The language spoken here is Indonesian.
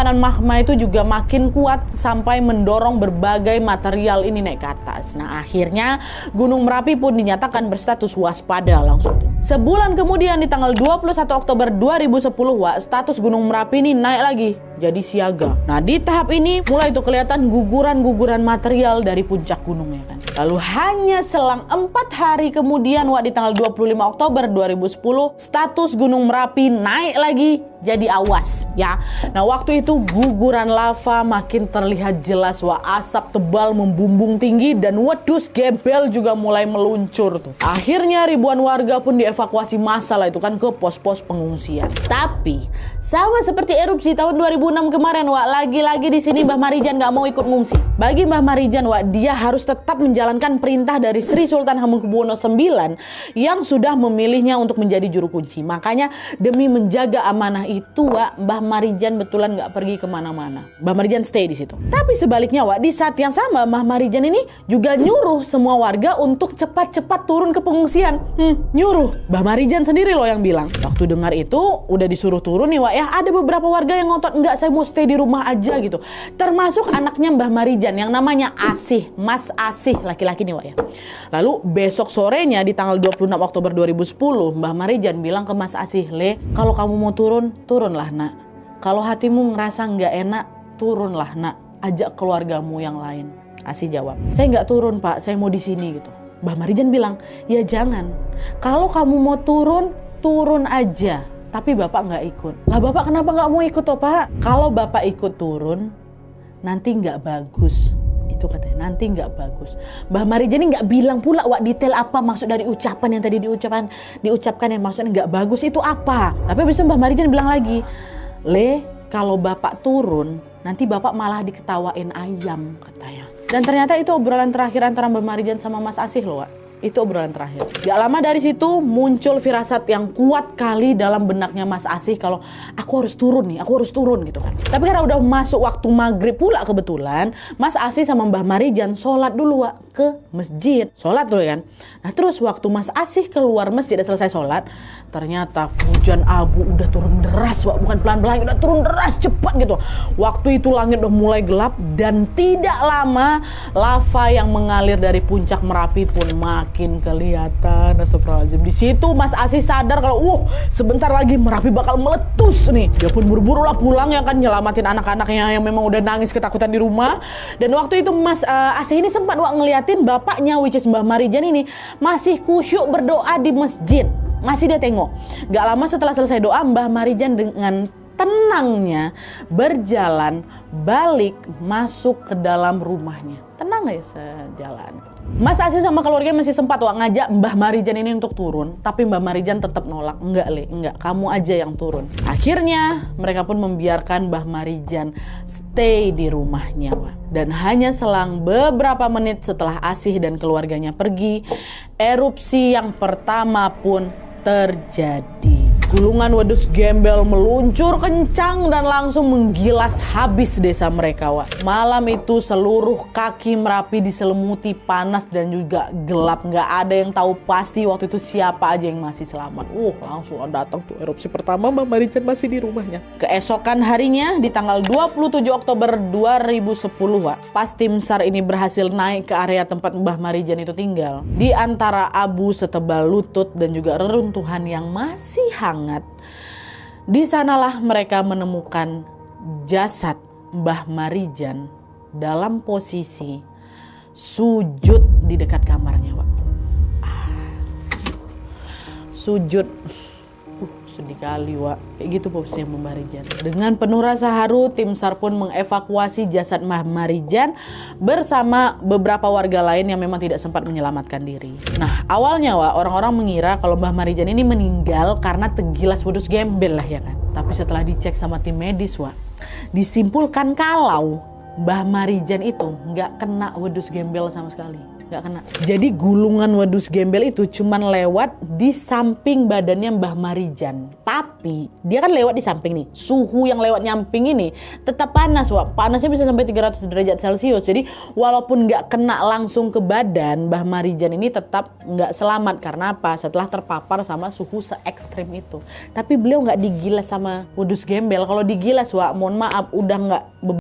Tekanan magma itu juga makin kuat sampai mendorong berbagai material ini naik ke atas. Nah, akhirnya Gunung Merapi pun dinyatakan berstatus waspada langsung. Sebulan kemudian di tanggal 21 Oktober 2010, status Gunung Merapi ini naik lagi jadi siaga. Nah, di tahap ini mulai tuh kelihatan guguran-guguran material dari puncak gunungnya kan. Lalu hanya selang 4 hari kemudian di tanggal 25 Oktober 2010, status Gunung Merapi naik lagi jadi awas ya. Nah, waktu itu guguran lava makin terlihat jelas, asap tebal membumbung tinggi dan wedus gembel juga mulai meluncur tuh. Akhirnya ribuan warga pun dievakuasi massal itu kan ke pos-pos pengungsian. Tapi sama seperti erupsi tahun 2006 kemarin, lagi-lagi di sini Mbah Marijan nggak mau ikut ngungsi. Bagi Mbah Marijan, dia harus tetap menjalankan perintah dari Sri Sultan Hamengkubuwono IX yang sudah memilihnya untuk menjadi juru kunci. Makanya demi menjaga amanah itu, Mbah Marijan betulan nggak pergi kemana-mana. Mbah Marijan stay di situ. Tapi sebaliknya, di saat yang sama Mbah Marijan ini juga nyuruh semua warga untuk cepat-cepat turun ke pengungsian. Nyuruh Mbah Marijan sendiri loh yang bilang. Waktu dengar itu udah disuruh turun nih, ada beberapa warga yang ngotot, enggak, saya mau stay di rumah aja gitu. Termasuk anaknya Mbah Marijan yang namanya Asih, Mas Asih, laki-laki nih, ya. Lalu besok sorenya di tanggal 26 Oktober 2010, Mbah Marijan bilang ke Mas Asih, kalau kamu mau turun, turunlah nak. Kalau hatimu ngerasa nggak enak, turunlah nak. Ajak keluargamu yang lain. Asih jawab, saya nggak turun Pak, saya mau di sini gitu. Mbah Marijan bilang, ya jangan. Kalau kamu mau turun, turun aja. Tapi Bapak nggak ikut. Lah Bapak kenapa nggak mau ikut toh Pak? Kalau Bapak ikut turun, nanti nggak bagus. Itu katanya, nanti nggak bagus. Mbah Marijan ini nggak bilang pula detail apa maksud dari ucapan yang tadi diucapkan yang maksudnya nggak bagus itu apa. Tapi habis itu Mbah Marijan bilang lagi, kalau Bapak turun, nanti Bapak malah diketawain ayam katanya. Dan ternyata itu obrolan terakhir antara Mbah Marijan sama Mas Asih loh, Itu obrolan terakhir. Gak lama dari situ muncul firasat yang kuat kali dalam benaknya Mas Asih kalau aku harus turun gitu kan. Tapi karena udah masuk waktu maghrib pula kebetulan, Mas Asih sama Mbah Marijan sholat dulu ke masjid. Sholat dulu kan. Nah terus waktu Mas Asih keluar masjid dan selesai sholat, ternyata hujan abu udah turun deras, bukan pelan-pelan, udah turun deras cepat gitu. Waktu itu langit udah mulai gelap dan tidak lama lava yang mengalir dari puncak Merapi pun makin kelihatan. Astagfirullahaladzim. Di situ Mas Asih sadar kalau sebentar lagi Merapi bakal meletus nih. Dia pun buru-buru lah pulang ya kan, nyelamatin anak-anaknya yang memang udah nangis ketakutan di rumah. Dan waktu itu Mas Asih ini sempat ngeliatin bapaknya, which is Mbah Marijan ini masih kusyuk berdoa di masjid. Masih dia tengok. Gak lama setelah selesai doa, Mbah Marijan dengan tenangnya berjalan balik masuk ke dalam rumahnya. Tenang ya sejalan. Mas Asih sama keluarga masih sempat ngajak Mbah Marijan ini untuk turun, tapi Mbah Marijan tetap nolak. Enggak, kamu aja yang turun. Akhirnya mereka pun membiarkan Mbah Marijan stay di rumahnya. Dan hanya selang beberapa menit setelah Asih dan keluarganya pergi, erupsi yang pertama pun terjadi. Gulungan wedus gembel meluncur kencang dan langsung menggilas habis desa mereka. Malam itu seluruh kaki Merapi diselimuti panas dan juga gelap. Nggak ada yang tahu pasti waktu itu siapa aja yang masih selamat. Langsung datang tuh erupsi pertama, Mbah Marijan masih di rumahnya. Keesokan harinya di tanggal 27 Oktober 2010, pas tim SAR ini berhasil naik ke area tempat Mbah Marijan itu tinggal. Di antara abu setebal lutut dan juga reruntuhan yang masih hangat, di sanalah mereka menemukan jasad Mbah Marijan dalam posisi sujud di dekat kamarnya, Sujud. Sedih kali, Kayak gitu posisinya Mbah Marijan. Dengan penuh rasa haru, tim SAR pun mengevakuasi jasad Mbah Marijan bersama beberapa warga lain yang memang tidak sempat menyelamatkan diri. Nah, awalnya orang-orang mengira kalau Mbah Marijan ini meninggal karena tergilas wedus gembel lah ya kan. Tapi setelah dicek sama tim medis, disimpulkan kalau Mbah Marijan itu nggak kena wedus gembel sama sekali. nggak kena. Jadi gulungan wedus gembel itu cuman lewat di samping badannya Mbah Marijan. Tapi dia kan lewat di samping nih. Suhu yang lewat nyamping ini tetap panas, Wak. Panasnya bisa sampai 300 derajat Celcius. Jadi walaupun nggak kena langsung ke badan, Mbah Marijan ini tetap nggak selamat. Karena apa? Setelah terpapar sama suhu se-ekstrim itu. Tapi beliau nggak digilas sama wedus gembel. Kalau digilas, Wak, mohon maaf, udah nggak